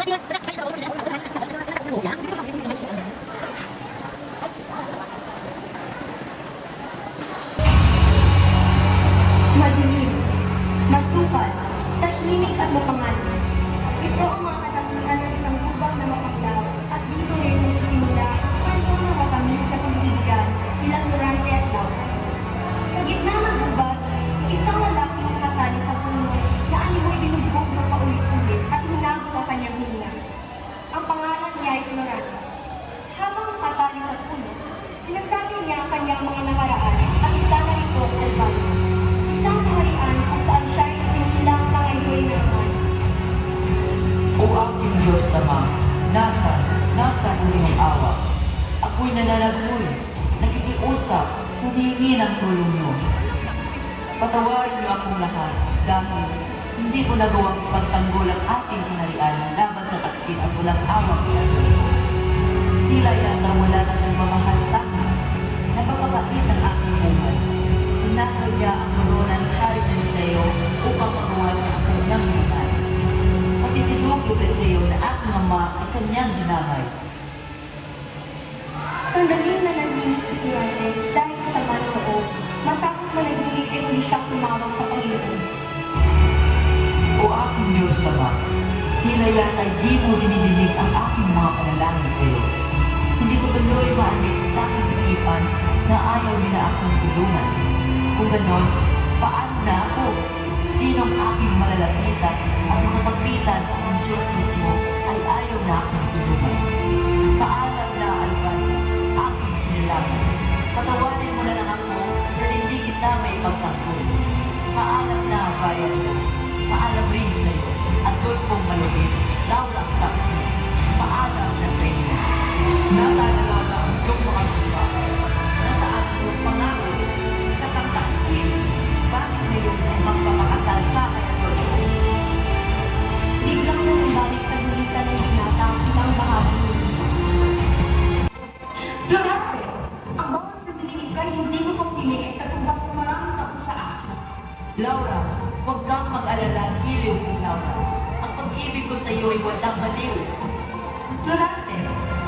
Madilim, masukal, tahimik at mapanganib. Ito ang mga katangian ng isang lubak na mapaglaw at dito rin nagsisimula ang kwento ng matamis na pag-ibigan nilang Durante at Laura. Sa gitna ng gubat, isang lalaking nakatali sa puno na animoy binugbog ng paulit-ulit at hinago ang kanyang hininga. Ang pangalan niya ay Florante. Habang nakatali sa puno, sinasabi niya ang kanyang mga nakaraan at isa na rito ang Alvaro. Isang kaharian kung saan siya ay sinilang ng ayuay na naman. O aking Diyos Ama, nasa iyong awa. Ako'y nananagoy, nakikiusap, humingi ng tulong niyo. Patawarin niyo akong lahat dahil hindi ko nagawang ipagtanggol ang ating kaharian laban sa taksin at walang awang sa Diyos. Tila yata wala na nagmamahal sa akin, napapakait ang aking buhay. Hinakaw niya ang korona ng Hari Eliseo upang magawa niya ang kanyang buhay. Pati si Dugyo Eliseo na aking ama ay kanyang dinamay. Sandaling nananimik si Durante dahil sa sama ng loob, matapos managiging ay muli siyang tumawag sa Panginoon. O aking Diyos Ama, tila yata di mo dinidinig ang aking mga panalangin sa iyo. Hindi ko tuloy maalis sa aking isipan na ayaw niyo na akong tulungan. Kung ganon, paano na ako? Sinong aking malalapitan at makapagpitan ang Diyos mismo ay ayaw na akong tulungan. Paalam na, Alvaro, aking sinilangan. Patawarin mo na lang ako dahil hindi kita may pagtanggol. Paalam na, bayan ko. Paalam rin sa iyo at doon kong malupit, Laura ang taksi. Paalam na sa inyo. Natalala ang iyong mga lupa. Nasaan ang pangako sa pagtaksin? Bakit ngayon ay magpapakasal ka kay George? Biglang bumalik sa gulitan ng binata ang isang bahagi ng mundo. Florante, ang bawat sabihin ka hindi mo kong piling ay katubas ng maraming taon sa akin. Laura, huwag kang mag-alala, giliw ko, Laura. Ang pag-ibig ko sa iyo ay walang baliw. Florante,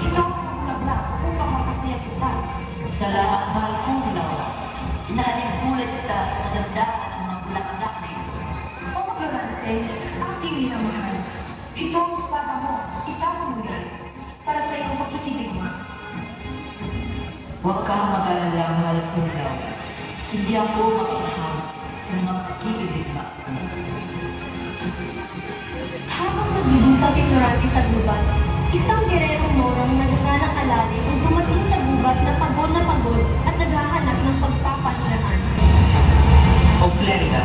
ito ang magulagla upang makasaya kita. Salamat, mahal kong Laura. Inahalingkulat kita sa magandaan ng mga bulaklak na ito. O Florante, aking minamahal. Ito ang espada mo, itatanggol para sa iyong pagkikidigma. Huwag kang mag-alala, mahal kong Laura. Hindi ako makakahawak sa mga pagkikidigma. Habang nagdudusa si Florante sa gubat, isang gererong morong nagngangalang Alade ang dumating sa gubat na pagod at naghahanap ng pagpapahirahan. O Florida,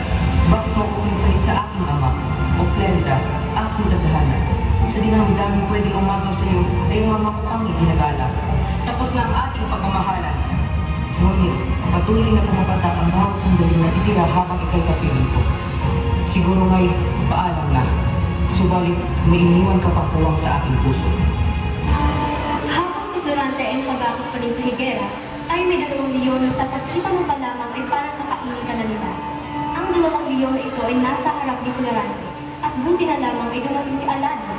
bakit mo kumipalit sa aking ama? O Florida, aking tadhana. Sa dinami-daming pwedeng umagaw sa iyo ay ang ama ko kami ginagala. Tapos na ang ating pagmamahalan. Ngunit, patuloy na pumapatak ang bawat sandali na itira habang ikay kapiling ko. Siguro ngay, paalam na. Subalit, may iniwan ka pang puwang sa aking puso. Habang si Durante ay pag-akos pa rin sa higera, ay may dalawang leon na sa pagkita mo pa lamang ay parang nakainin ka na nila. Ang dalawang leon na ito ay nasa harap ni Florante, at buti na lamang ay dumating si Alade.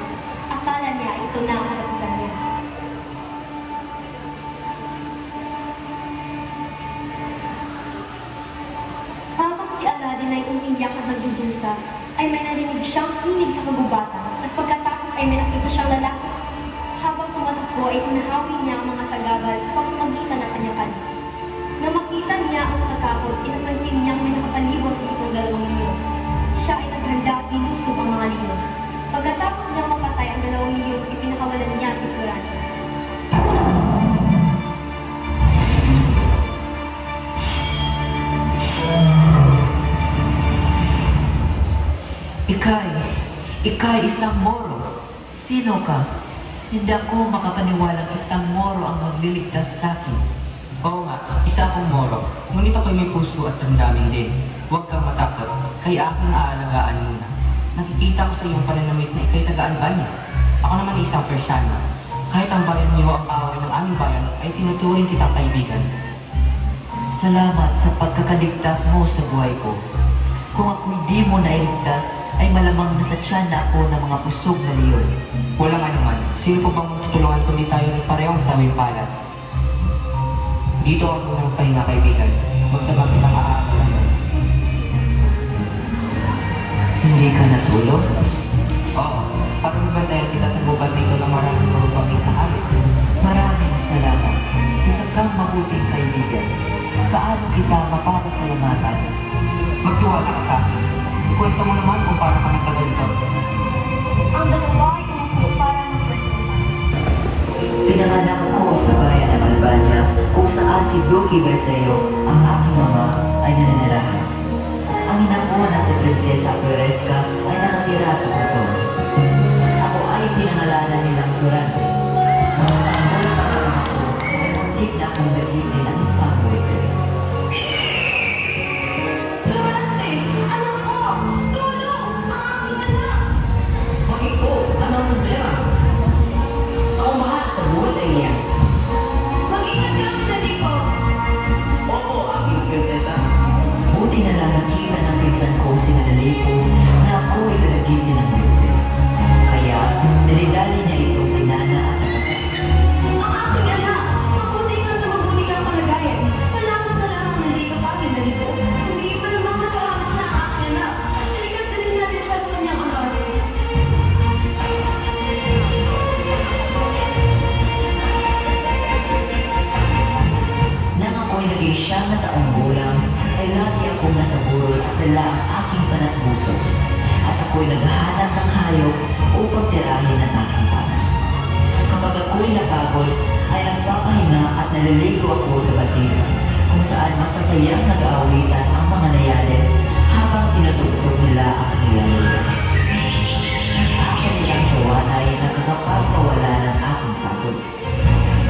Akala niya ito na ang katapusan niya. Habang si Aladdin ay umiiyak at nagdudusa, ay may narinig siyang hinig sa kagubatan at pagkatapos ay may nakita siyang lalaki. Habang tumatakbo ay tinahawi niya ang mga sagabal sa pamamagitan ng kanyang kalit. Nang makita niya ang matapos, inapansin niyang may nakapalibot sa itong dalawang leon. Siya ay naghanda at binusog ang mga leon. Pagkatapos niyang mapatay ang dalawang leon, ipinakawalan niya si Florante. Ikay isang Moro. Sino ka? Hindi ako makapaniwalang isang Moro ang magliligtas sa akin. Oo nga, isa akong Moro. Ngunit ako'y may puso at damdamin din. Huwag kang matakot, kaya aking aalagaan muna. Nakikita ko sa iyong pananamit na ikay tagaan ba niya? Ako naman ay isang Persiano. Kahit ang bayan niyo ang away ng aming bayan, ay tinuturing kitang kaibigan. Salamat sa pagkakaligtas mo sa buhay ko. Kung ako'y di mo nailigtas, ay malamang nasa tiyan na ako ng mga pusog na leon. Walang anuman. Sino po bang tutulungan kundi tayo rin parehong sa aming palad? Dito ako ng pahinga, kaibigan. Magdamag kitang aakalayan. Hindi ka natulog? Oo, parang ibantayan kita sa gubat dito ng maraming marupangis na hamit. Maraming salamat. Isa kang mabuting kaibigan. Paano kita mapapasalamatan? Magtiwala ka sa akin. Ikwento mo naman kung paano ka nagtagal ito. Ang dalawa ay umupo para magkwentuhan. Pinanganak ko sa bayan ng Albania kung saan si Duki Berceo, ang aking mama, ay nananirahan. Ang ina ko na si Prinsesa Pueresca ay nakatira sa Porton. Ako ay pinangalanan nilang Durante. Mga sanggol sa kasama ko ay muntik na akong nagiging ng isang waiter. Durante! Anak ko! Tulong! Ang aking anak! Bakit ko? Ano ang problema? Ako mahal sa buhay ay niya. Mag-ingat ka sa likod! Opo, aking prinsesa. Buti na lang nakita ng pinsan ko si Manalipo na ako ay nagiging ng waiter. Kaya, dalidali niya itong inana at nakakas. Ang aking anak! Mabuti ka sa mabuti kang kalagayan. Salamat na lang nandito ka, Pinalito. Hindi pa naman makahanap na ang aking anak. Halika't dalhin natin siya sa kanyang ama. Nang ako'y naging siyam na taong gulang, ay lagi akong nasa burol at dala ang aking panatbuso. At ako'y naghahanap ng hayop upang tirahin ang aking tanan. Kapag ako'y napagod, ay nagpapahinga at naliligo ako sa batis, kung saan masasayang nag-aawitan ang mga nayales habang tinutugtog nila ang niyales. Ang kanilang kawanay na nakakapagpawala ng aking pagod.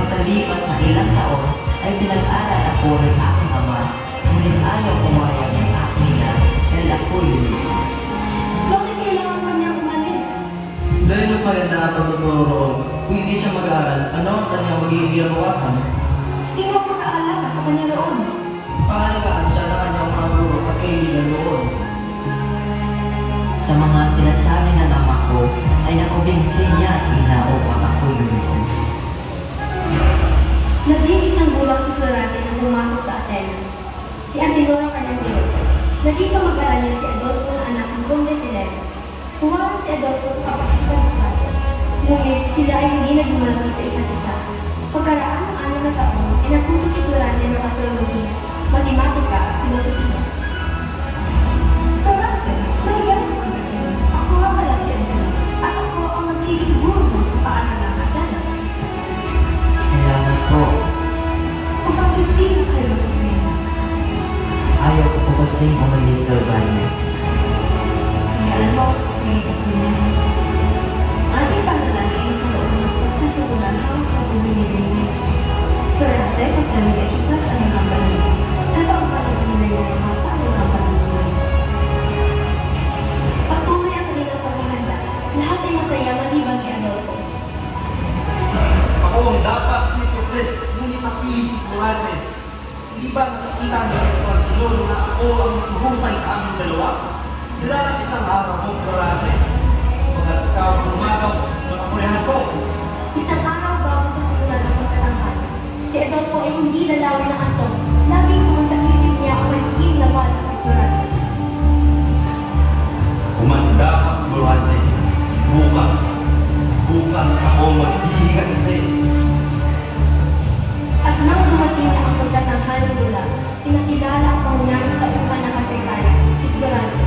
Pagkalipas ng ilang taon, ay pinag-aral ako ng aking ama, ngunit ayaw pumayag ng aking ina dahil ako'y lumipas. Bakit kailangan pa niya umalis? Dahil mas maganda ang pagtuturo roon. Kung hindi siya mag-aaral, ano ang kanyang magiging kinabukasan? Sino ang mag-aalaga sa kanya roon? Pangalagaan siya ng kanyang mga guro at kaibigan roon. Sa mga sinasabi ng ama ko, ay nakumbinsi niya si ina upang ako'y lumisan. Naging isang gulang si Florante nang pumasok sa Atenas. Si Antinora Carnantino. Naging kamag-aral niya si Adolfo na anak ng Conde Sileno. Humarap si Adolfo sa kapatid ng Florante. Ngunit sila ay hindi naging malapit sa isa't isa. Pagkaraan ng 6 na taon, ay natuto si Florante ng astrologiya, matematika at filosofiya. Florante, mahiyain ka ba? Ako nga pala si Antonio, at ako ang magiging guro mo sa paano ng Atenas. Salamat po. Pagkasustino kayo sa ngayon. Ayaw ko po kasing umalis sa Albania. Ngayon mo, nangyitas niya. Ating panalangin sa loob ng pagsusunan ang pag-uminilin. Surante, pagkaligay siya sa mga balin. Ito ang pag-uminilin ng mga paano ng balin. Patuloy ang kanilang paghahanda. Lahat ay masaya maliban kay Adolfo. Ako ang dapat si Jose, ngunit nakiisip mo natin. Hindi ba nakikita niya sa Panginoon na ako ang mahusay sa aming dalawa? Darating isang araw mo, Florante. Pagkat ikaw ang lumagaw, makakulihan ko. Isang araw bago kasimulan ang pagtatanghal, si Adolfo ay hindi lalawin ng antok. Laging sumasakisip niya ang malikim na bal sa Florante. Kumanda ka, Florante. Bukas ako maghihiganti. At nang dumating na ang pagtatanghal ng dula, pinakilala ang pangunahing tauhan ng Kasekaya, si Florante.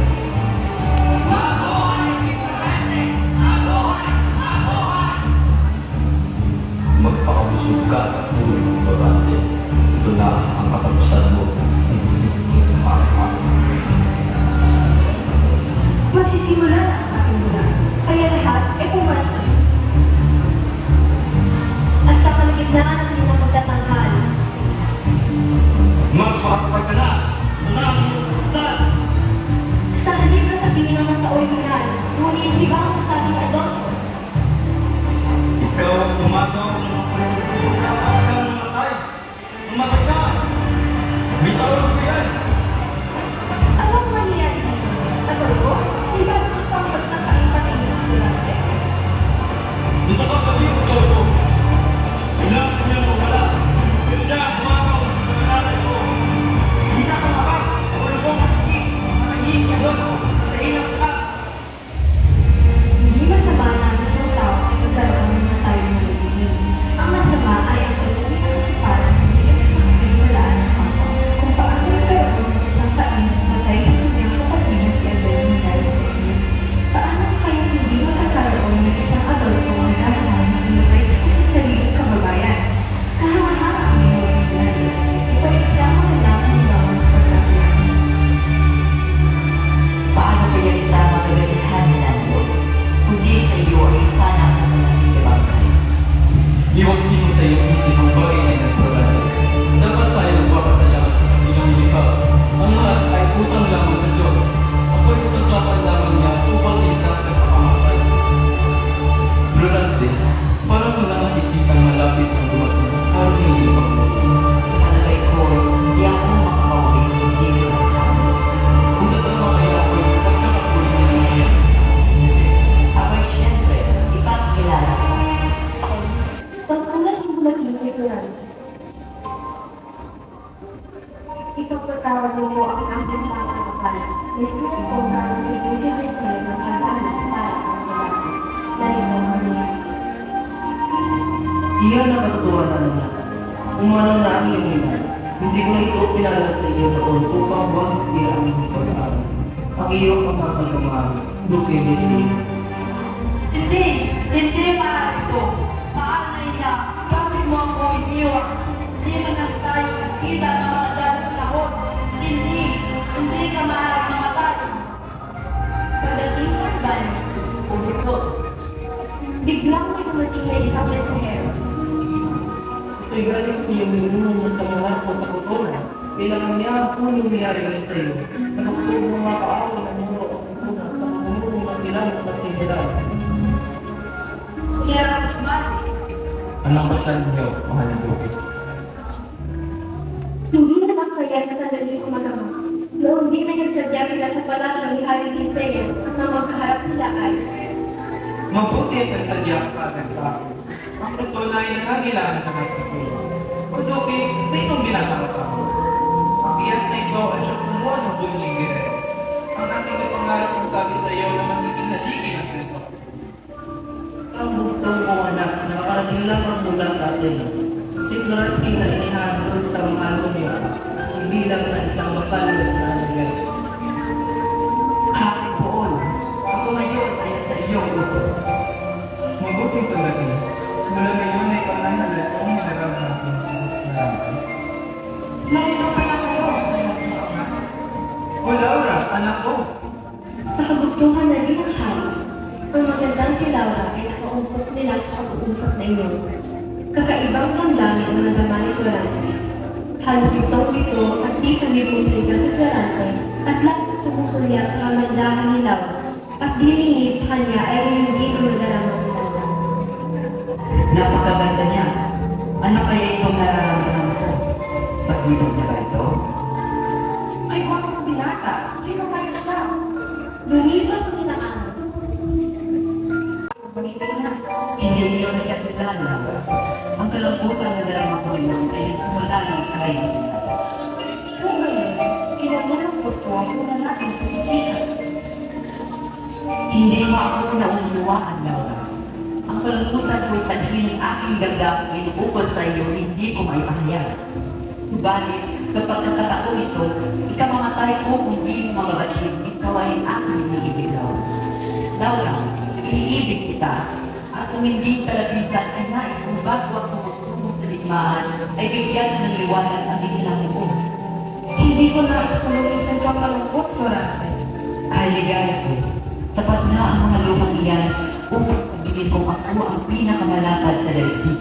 Magpakabusog ka at tuloy, Florante. Ito na ang katapusan mo. Magsisimula na ang ating dula, kaya lahat ay pumalas na. At sa kalagitnaan ng kanilang pagtatanghal, Magpakapag ka na! Tunang iyong kapusan! sa halip na sabihin ng nasa orihinal, ngunit iba ang sasabi ni Adolfo. Ikaw ang tumagaw ng mga panagpapalala at ikaw namatay. Namatay ka! Bitawan ko yan! Ano ang mangyayari dito? sa mga Duque Disney. Hindi! Hindi maaari ito! Maaari na ina, bakit mo ako iniwan? Hindi man lang tayo nakita na matagal sa lahon. Hindi! Hindi ka maaari mamatay! Pagdating sa urban, Puso, biglang may dumating na isang mensahero. Ito'y galing sa iyong minunan sa mga ko sa kutunan. Kailangan niya ang punong nangyari ngayon sa iyo. Nakapagod ng mga kaawa ng muro o kutunan sa pamumuno ng ilang sa sinilay. kaya mati. Anong basan niyo, mahal na Duque? Hindi naman kaya sa sandali ko magama. Noong hindi na nagsadya sila sa palasyo ni Hari Liseo at nang magkaharap sila ay, Mabuti ang sadya ka ng tao. Ang tunay na kailangan sa nagpapalito. O Duque, sinong ginasama mo? Ang iyas na ito ay siya kumuha ng bunying ginero. Ang ating ipangarap ng sabi sa iyo na magiging naligin ang sito. Ang bugtong mo anak, nakakarating lang ang mula sa atin. Si Florentine na inihandol sa mga niya, hindi lang na isang masalit na alagay. Hari Pool, ako ngayon ay sa iyong utos. Mabuting sandali. Mula ngayon ay pananalit ang hinaram natin sa natin. narito ka na kayo. O Laura, anak ko. Sa kagustuhan na rin ng hari, ang magandang si Laura ay nakaumpok nila sa pag-uusap na iyon. Kakaibang damdamin ang nagama ni Florante. Halos itong ito at di tumibong sa liga si Florante at lahat sumusulyak sa kamandahan ni Laura at dilingid sa kanya ay hindi ang nagaramang nila. Napakaganda niya. Ano kaya itong nararamdaman ko? Pag-ibig niya ba ito? Ay, huwag mong binata. Sino kayo siya? Lumipas sa sinaan. Hindi niyo nakatilaan na. Ang kalambutan na darama ko yun ay nagsimula ng kayo. Kung ngayon, kinamulapot ko ang una natin sa pagkikitan. Hindi mo ako nauunawaan, Laura. Ang kalambutan ko sa ng aking ganda ay nabukod sa iyo, hindi ko maipahayag. Subalit, sa pagkakataon ito, ikamamatay ko kung di mo magabatid, ikaw ay aking iniibig, Laura. Laura, iniibig kita, at kung hindi kalabisan ay nais kung bago ako magtungo sa digmaan, ay bigyan ng liwanag ang isinang ko. Hindi ko na sulusin sa kalungkot, Florante. Ay, ligaya ko. Sapat na ang mga lumang iyan upang sabihin kong ako ang pinakamalapad sa daigdig.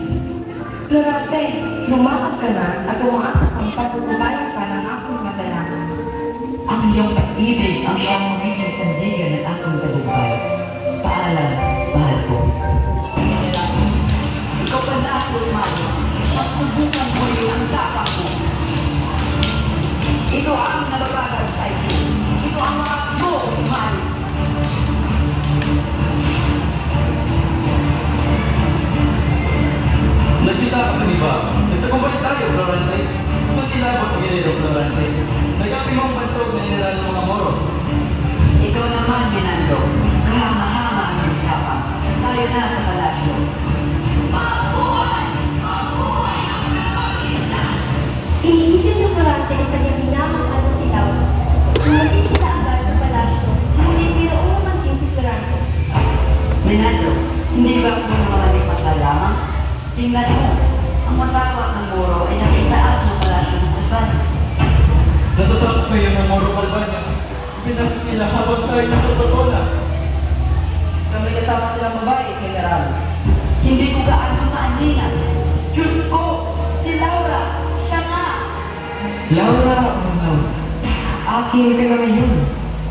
Florante, lumakad ka na at umaasa kang pagkukubayan ka ng aking madalaman. Ang iyong pag-ibig ang iyong magiging sandigan at aking tagumpay. Paalam, mahal ko. Ikaw pa na ako, Mario. Pagsubukan mo yun ang dapat ko. Ito ang nalabagan sa iyo. Ito ang mga mo, Mario. Nagkita ka sa iba. Nagtagumpay tayo, Florante. Sa kilabot ng ginero, Florante. Nagkapi mong bantog na inilala ng mga moro. Ikaw naman, Minando. Kahama-hama ang usapan. Tayo na sa palasyo. Iniisip ng Florante ang kanyang minamahal na si Laura. Umalis sila agad sa palasyo, ngunit mayroong namansin si Florante. Minando, hindi ba ako naman ipaglalamang? Tingnan mo, ang matawag ng muro ay nakitaas ng palasyo ng Usan. Nasasakot kayo ng moro kalbanya. Pinasok nila habang tayo nasa Na may kasama silang babae, General. Hindi ko gaano maaningan. Diyos ko, si Laura, siya nga. Laura, oh, aking ka na ngayon.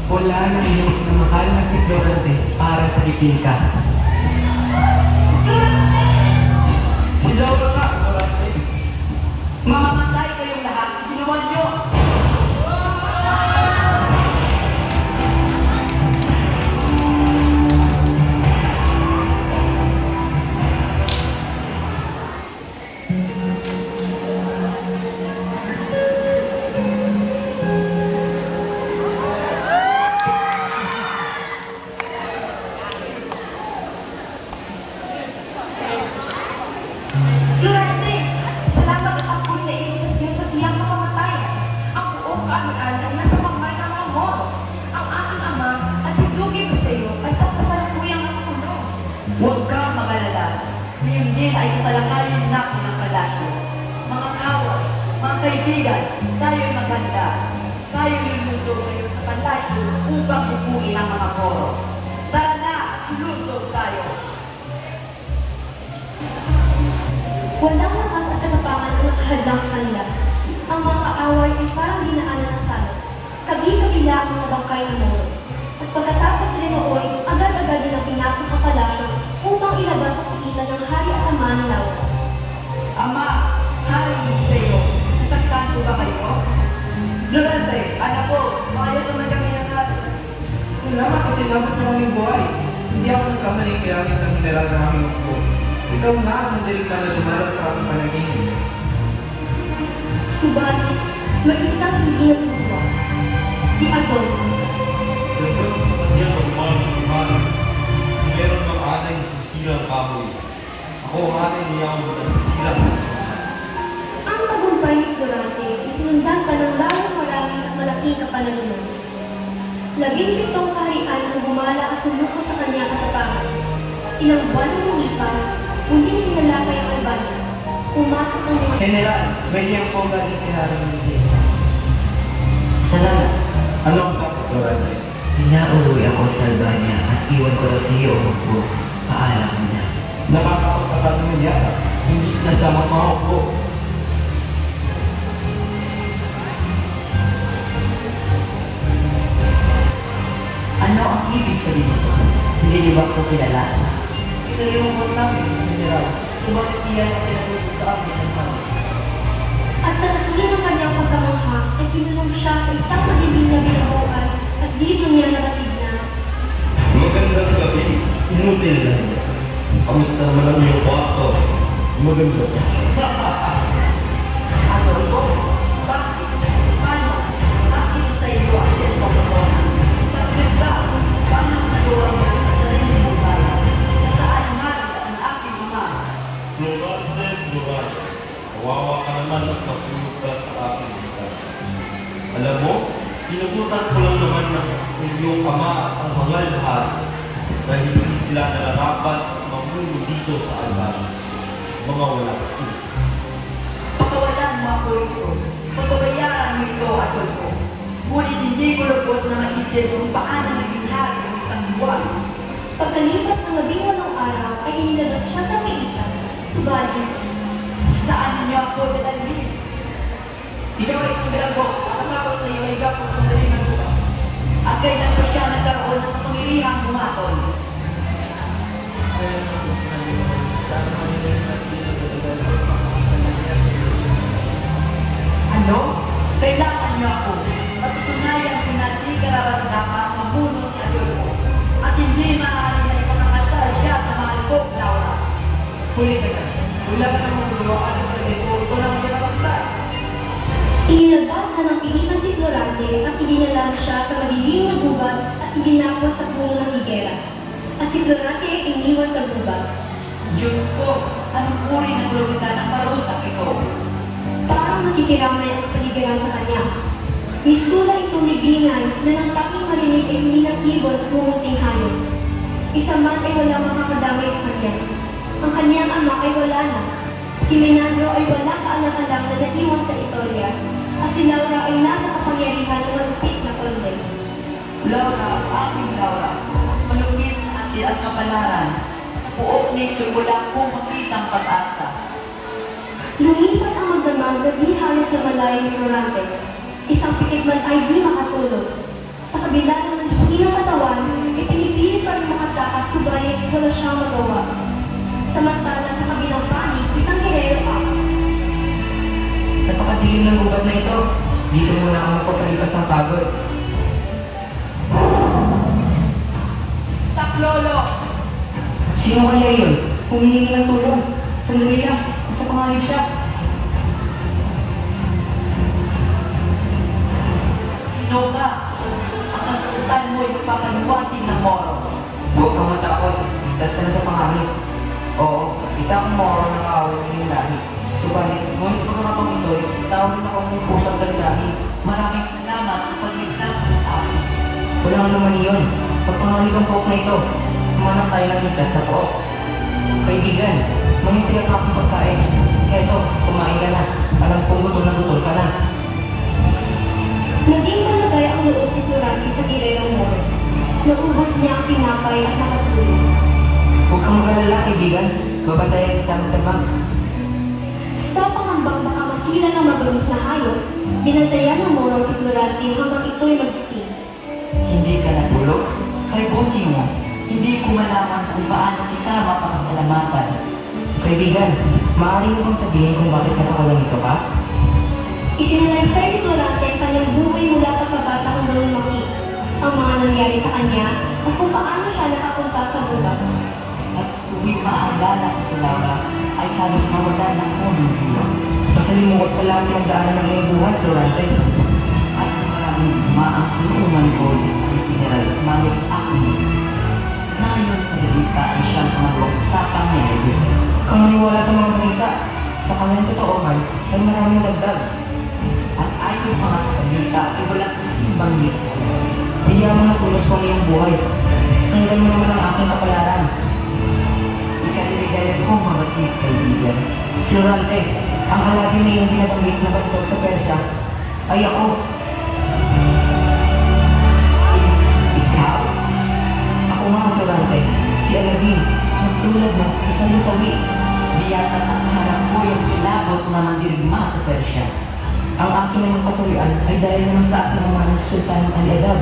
Wala na iyong na mahal na si Florante para sa ipinka. Si Laura ka, Florante. Mamamatay kayong lahat, sinuwan niyo. ngayon ay tatalakayin natin ang palasyo. Mga kawal, mga kaibigan, tayo'y maganda. Tayo'y lulundog ngayon sa palasyo upang bukuin ang mga koro. Tara na, lulundog tayo. Walang lakas at katapangan ang nakahadlang sa kanila. Ang mga kaaway ay parang dinaanan ng salot. Kabi-kabila ang mga bangkay ng moro. At pagkatapos sila nooy, agad-agad nilang pinasok ang palasyo upang ilabas ang pagitan ng hari at ama ng Laura. Ama, harinig sa iyo. Nasaktan ko ba kayo? Durante, anak ko, maayos naman kami ng natin. Salamat at sinabot ng aming buhay. Hindi ako nagkamaling gamit ng mineral ng aming upo. Ikaw na ang delikado na dumarat sa aking panaginip. Subalit, may isang hindi natuwa. Si Adon. Hanggang sa kanyang magmahal-mahal, meron ng ating silang kahoy. Ako ang ating niyawag ng sila. Ang tagumpay ni Florante isinundan pa ng lalong marami at malaking kapanalunan. 17 kaharian ang gumala at sumuko sa kanya katapangan. Ilang buwan ng lumipas, muling sinalakay ang Albania. Pumasok ang mga General, may liyang po galing kinaramid siya. Salamat. Ano ang sabi, Florante? Pinauwi ako sa Albania at iwan ko raw sa iyo ang upo. Paalam niya. Nakakapagpatalo ng yata. Hindi nasama mga ko. Ano ang ibig sabihin nito? Hindi niyo ba ko kilala? Pinalungkot namin, General. Kung bakit iyan ang pinatuto sa amin ng mga. at sa tatlong ng kanyang pagkamangha ay kinulong siya sa isang madilim na binabuan at dito niya nabatid na Magandang gabi. Inutil lang. Kamusta naman ang iyong kwarto? Maganda. Ano ito? Bakit? Paano? Bakit sa iyo ang sentong ko? Bakit ba? Paano nagawa niya sa sarili mong bayan? Nasaan man ang aking ama? Florante, Florante. Kawawa ka naman at napulog ka sa aking likas. Alam mo, pinugutan ko lang naman ng iyong ama at ang mga lahat dahil hindi sila nararapat at mamuno dito sa Albania. Mga wala. Pagkawalan mo ako ito. Pagkabayaran mo ito at ko. Ngunit hindi ko lubos na maisip kung paano naging hari ang isang buwan. pagkalipas ng 18 araw ay inilabas siya sa kaitan. Subalit, Saan niyo ako dadalhin? Ikaw ay paglago, nakatapos na iyo ay gapos sa daling ng buwan. At kailan ko siya nagkaroon ng kapangyarihang bumatol? Ano? Kailangan niyo ako. Patutunayan ko na di karapat-dapat mamuno si Adolfo. At hindi maaari na ipakakasal siya sa mahal ko, Laura. Huli ka na. Wala ka namang magawaan sa sarili ko. Ito lang ang pinapagtas. inilabas na ng pihitan si Florante at idinala siya sa madilim na gubat at iginapos sa puno ng higera. At si Florante ay iniwan sa gubat. Diyos ko, anong uri ng luwitan ng parusak ito? Parang nakikiramay ang paligiran sa kanya. Mistura itong libingan na nang taking marinig ay hindi natibol at bumunting hayop. Isa man ay walang makakadamay sa kanya. Ang kanyang ama ay wala na. Si Menandro ay walang kaalam-alam na naiwan sa Itoria. At si Laura ay nasa kapangyarihan ng malupit na konde. Laura, aking Laura, malupit at kapalaran. Puok nito'y wala kong makitang pag-asa. Lumipat ang magdamag na di halos na malayo ni Florante. Isang pitik man ay di makatulog. Sa kabila ng naghihinang katawan, ipinipilit pa rin makatakas subalit wala siyang magawa. Samantala sa kabilang panig, isang herero pa. Napakadilim ng gubat na ito. Dito muna ako magpapalipas ng pagod. Stop, Lolo! Sino kaya yun? Humihingi ng tulong. Sandali lang. Sa pangalit siya. Sino ka? Ang kasutan mo ay magpapaluwating ng moro. Huwag kang matakot. Ligtas ka na sa pangalit. Oo, isa akong moro ng awal ng iyong lahi. Subalit, ngunit pagkakapang ito'y tawagin ako ng pusang dalahi. Maraming salamat sa pagligtas mo sa akin. Wala naman iyon. Pagpangalit ang pook na ito. Kumanap tayo ng ligtas na pook. Kaibigan, manitiyak ka akong pagkain. Eto, kumain ka na. Alam kong gutom na gutom ka na. Naging malagay ang loob ni Florante sa tirerong Moro. Naubos niya ang tinapay at nakatulog. Huwag kang mag-alala, kaibigan. Babantayan kita magtabang. Sa pangambang baka masila ng mabalos na hayop, binantayan ng Moro si Florante hanggang ito'y magising. Hindi ka natulog? Kay buti mo, hindi ko malaman kung paano kita mapasalamatan. Kaibigan, maaari mo bang sabihin kung bakit nakakalangito ka? Isinalaysay ni Florante ang kanyang buhay mula pagkabata hanggang lumaki, ang mga nangyari sa kanya at kung paano siya nakapunta sa bundok. At tuwing maaalala ko si Laura, ay halos mawalan ng unang bilang. Masalimuot pala ang pinagdaanan ng iyong buhay, Florante. At maraming dumaang sinuungan ko is ang si General Smalis Acme. Nayon sa balita ay siyang tumawag sa tapang ni Edwin. Kung maniwala sa mga balita, sa kanyang totoohan, ay maraming dagdag. At ayon mga sa balita ay walang isimbang mismo. Bigyan mo na tulos ko ang iyong buhay. Hanggang mo naman ang aking kapalaran. Ikaliligaya kong mabatid, kaibigan. Florante, ang halagi na iyong binabanggit na batok sa Persya ay ako. Ikaw? Ako nga ang Florante, si Aladdin, nagtulad ng isang nasawi. Di yata ang harap ko yung kilabot na mandirigma sa Persya. Ang aking naging kasawian ay dahil naman sa aking ama ng Sultan Ali-Adab.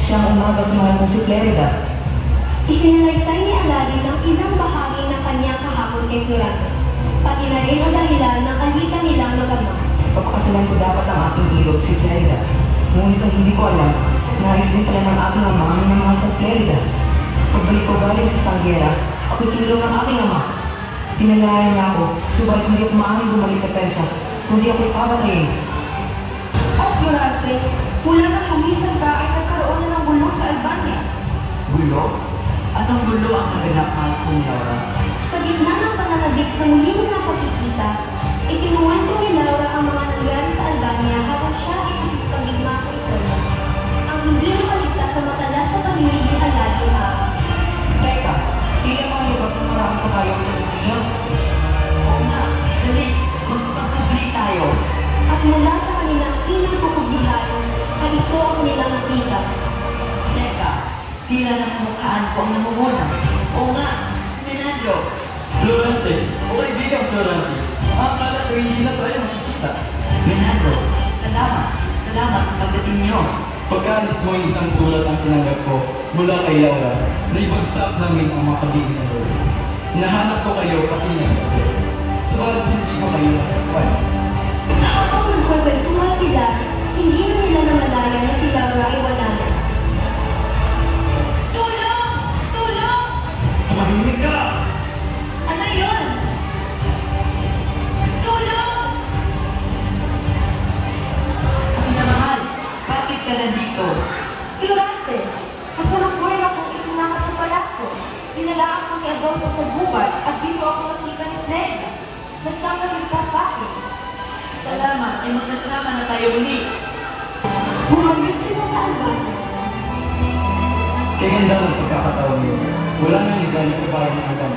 Siya ang umaga sa mga si Clerida. Isinalaysay ni Aladdin ang ilang bahagi ng kanyang kahapon kay Florante, pati na rin ang dahilan ng alitan nilang mag-ama. Papakasalan ko dapat ang aking ilog si Clerida. Ngunit ang hindi ko alam, nais din pala ng aking ama ang minamahal kong Clerida. Pagbalik ko galing sa Sanggera, ako'y tinulong ng aking ama. Pinalayan niya ako, subalit hindi ako maaaring bumalik sa Persya, kundi ako'y papatayin. O Florante, mula nang lumisan ka ay nagkaroon na ng gulo sa Albania. Gulo? Anong gulo ang naganap, mahal kong Laura? Sa gitna ng pananabik sa muli nilang pagkikita, ikinuwento ni Laura ang mga nangyari sa Albania habang siya ay nakikipagdigma sa Italia. Ang hindi nakaligtas sa matalas sa pag-ibig ni Aladdin Teka, tila mga lugar na marami pa kayong ninyo. Oo nga, dali, magpapagpapli tayo. at mula sa kanilang inang kapaglihan ay ito ang nilang nakita. Teka, tila namumukhaan ko ang namumuna. Oo nga, Menandro. Florante, o kaibigan Florante, akala ko hindi na tayo makikita. Menandro, salamat. Salamat sa pagdating niyo. Pagkaalis mo ay isang sulat ang tinanggap ko mula kay Laura na ibagsak namin ang mga pagiging na lolo. Nahanap ko kayo pati na sa akin. Subalit hindi ko kayo natagpuan. Habang nagkakwentuhan sila, hindi na nila namalayan na si Laura ay wala na. Tulong! Tulong! Tumahimik ka! Ano yun? Tulong! Pinamahal, bakit ka nandito? Florante, kasalukuyan akong isinangat sa palasyo. Dinalaan ko ni Adolfo sa gubat at dito ako nakita ni Ned na siyang naligtas sa akin. Salamat, ay magkasama na tayo uli. Bumalik sila sa Albania. Kaya ganda ng pagkakataon niyo. Wala nang ligalig sa bahay ng Agam.